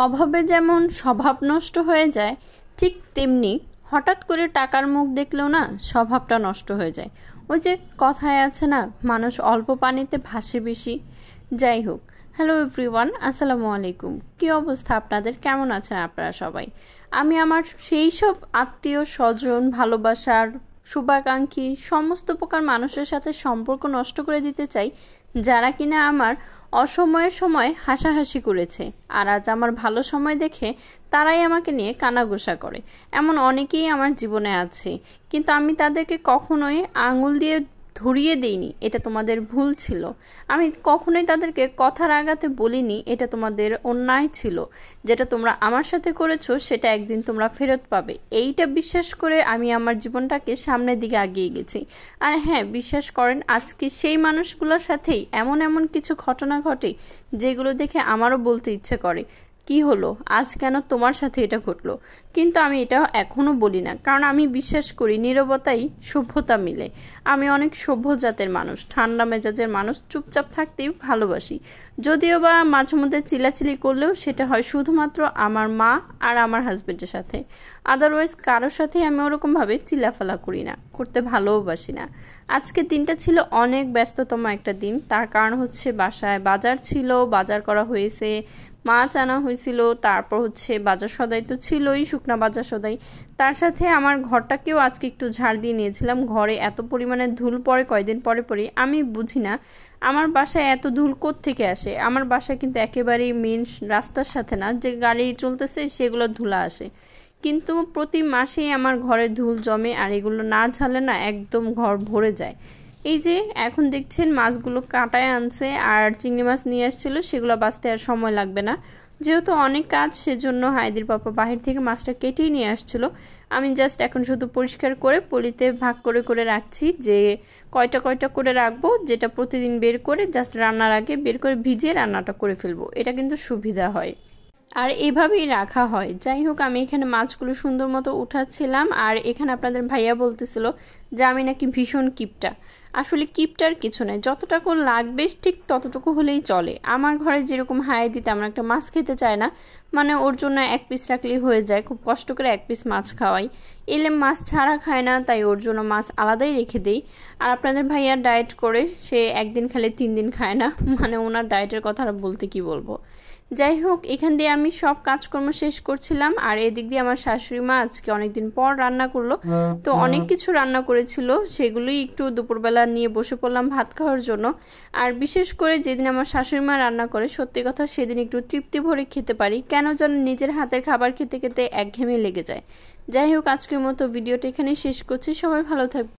অভাবে যেমন স্বভাব নষ্ট হয়ে যায়, ঠিক তেমনি হঠাৎ করে টাকার মুখ দেখলেও না স্বভাবটা নষ্ট হয়ে যায়। ওই যে কথায় আছে না, মানুষ অল্প পানিতে ভাসে বেশি। যাই হোক, হ্যালো এভরিওয়ান, আসসালামু আলাইকুম। কী অবস্থা আপনাদের? কেমন আছেন আপনারা সবাই? আমি আমার সেই সব আত্মীয় স্বজন, ভালোবাসার শুভাকাঙ্ক্ষী সমস্ত প্রকার মানুষের সাথে সম্পর্ক নষ্ট করে দিতে চাই, যারা কিনা আমার অসময়ের সময় হাসাহাসি করেছে, আর আজ আমার ভালো সময় দেখে তারাই আমাকে নিয়ে কানাঘুষা করে। এমন অনেকেই আমার জীবনে আছে, কিন্তু আমি তাদেরকে কখনোই আঙুল দিয়ে ধরিয়ে দিইনি এটা তোমাদের ভুল ছিল। আমি কখনোই তাদেরকে কথার আঘাতে বলিনি এটা তোমাদের অন্যায় ছিল। যেটা তোমরা আমার সাথে করেছো সেটা একদিন তোমরা ফেরত পাবে, এইটা বিশ্বাস করে আমি আমার জীবনটাকে সামনের দিকে এগিয়ে গেছি। আর হ্যাঁ, বিশ্বাস করেন, আজকে সেই মানুষগুলোর সাথেই এমন এমন কিছু ঘটনা ঘটে যেগুলো দেখে আমারও বলতে ইচ্ছে করে, কি হলো আজ, কেন তোমার সাথে এটা ঘটলো। কিন্তু আমি এটা এখনও বলি না, কারণ আমি বিশ্বাস করি নীরবতাই সভ্যতা মিলে। আমি অনেক সভ্য জাতের মানুষ, ঠান্ডা মেজাজের মানুষ, চুপচাপ থাকতেই ভালোবাসি। যদিও বা মাঝে মধ্যে চিলাচিলি করলেও সেটা হয় শুধুমাত্র আমার মা আর আমার হাজব্যান্ডের সাথে। আদারওয়াইজ কারোর সাথে আমি ওরকমভাবে চিলাফালা করি না, করতে ভালোবাসি না। আজকে দিনটা ছিল অনেক ব্যস্ততম একটা দিন, তার কারণ হচ্ছে বাসায় বাজার ছিল, বাজার করা হয়েছে, মাছ আনা হয়েছিল, তারপর হচ্ছে বাজার সদাই তো ছিলই, শুকনা বাজার সদাই। তার সাথে আমার ঘরটাকেও আজকে একটু ঝাড় দিয়ে নিয়েছিলাম। ঘরে এত পরিমাণে ধুল পড়ে কয়দিন পরে পরে, আমি বুঝি না আমার বাসায় এত ধুল থেকে আসে। আমার বাসায় কিন্তু একেবারেই মেন রাস্তার সাথে না, যে গাড়ি চলতেছে সেগুলো ধুলা আসে, কিন্তু প্রতি মাসেই আমার ঘরে ধুল জমে, আর এগুলো না ঝালে না একদম ঘর ভরে যায়। এই যে এখন দেখছেন মাছগুলো কাটায় আনছে, আর চিংড়ি মাছ নিয়ে আসছিল, সেগুলো বাঁচতে আর সময় লাগবে না, যেহেতু অনেক কাজ, সেজন্য হায়দির পাপা বাহির থেকে মাছটা কেটেই নিয়ে আসছিল। আমি জাস্ট এখন শুধু পরিষ্কার করে পলিতে ভাগ করে করে রাখছি, যে কয়টা কয়টা করে রাখবো, যেটা প্রতিদিন বের করে জাস্ট রান্নার আগে বের করে ভিজিয়ে রান্নাটা করে ফেলবো। এটা কিন্তু সুবিধা হয়, আর এভাবেই রাখা হয়। যাই হোক, আমি এখানে মাছগুলো সুন্দর মতো উঠাচ্ছিলাম, আর এখানে আপনাদের ভাইয়া বলতেছিল যে আমি নাকি ভীষণ কিপটা। আসলে কিপটার কিছু নেই, যতটুকু লাগবে ঠিক ততটুকু হলেই চলে। আমার ঘরে যেরকম হায়াদি তেমন একটা মাছ খেতে চায় না, মানে ওর জন্য এক পিস রাখলেই হয়ে যায়, খুব কষ্ট করে এক পিস মাছ খাওয়াই। এলে মাছ ছাড়া খায় না, তাই ওর জন্য মাছ আলাদাই রেখে দেই। আর আপনাদের ভাইয়া ডায়েট করে, সে একদিন খেলে 3 দিন খায় না, মানে ওনার ডায়েটের কথা বলতে কি বলবো। যাই হোক, এখান দিয়ে আমি সব কাজকর্ম শেষ করছিলাম, আর এদিক দিয়ে আমার শাশুড়ি মা আজকে অনেকদিন পর রান্না করলো, তো অনেক কিছু রান্না করেছিল, সেগুলোই একটু দুপুরবেলা নিয়ে বসে পড়লাম ভাত খাওয়ার জন্য। আর বিশেষ করে যেদিন আমার শাশুড়ি মা রান্না করে, সত্যি কথা সেদিন একটু তৃপ্তি ভরে খেতে পারি, কেন যেন নিজের হাতের খাবার খেতে খেতে একঘেয়েমি লেগে যায়। যাই হোক, আজকের মতো ভিডিওটা এখানেই শেষ করছি। সবাই ভালো থাকবে।